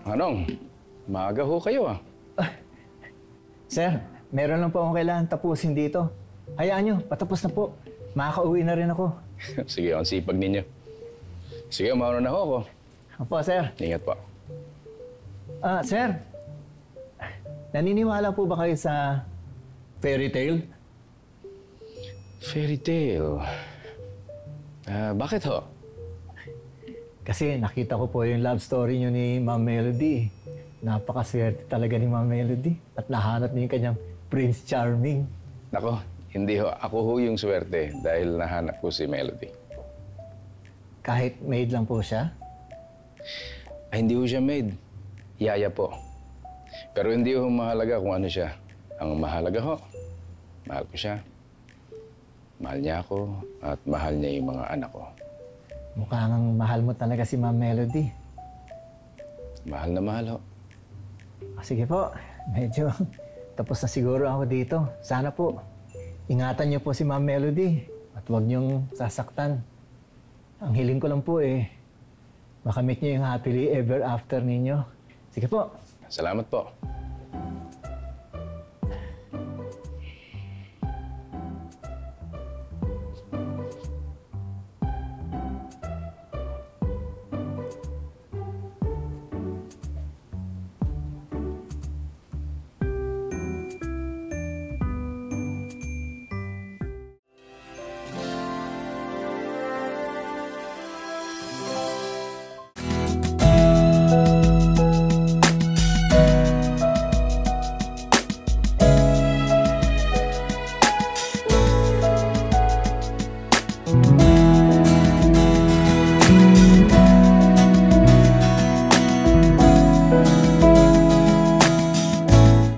Anong? Maaga ho kayo ah. Sir, meron lang po akong kailangan tapusin dito. Hayaan nyo, patapos na po. Makakauwi na rin ako. Sige, ang sipag ninyo. Sige, mauna na ho ako. Opo, sir. Ingat po. Sir. Naniniwala po ba kayo sa fairy tale? Fairy tale? Bakit ho? Kasi nakita ko po yung love story nyo ni Ma'am Melody. Napakaswerte talaga ni Ma'am Melody. At nahanap niyo yung kanyang Prince Charming. Nako, hindi ho. Ako ho yung swerte dahil nahanap ko si Melody. Kahit maid lang po siya? Ay, hindi ho siya maid. Yaya po. Pero hindi ho mahalaga kung ano siya. Ang mahalaga ho, mahal ko siya. Mahal niya ako at mahal niya yung mga anak ko. Mukhang mahal mo talaga si Ma'am Melody. Mahal na mahal ho. Sige po, medyo tapos na siguro ako dito. Sana po, ingatan niyo po si Ma'am Melody at huwag niyong sasaktan. Ang hiling ko lang po makamit niyo yung happily ever after ninyo. Sige po. Salamat po.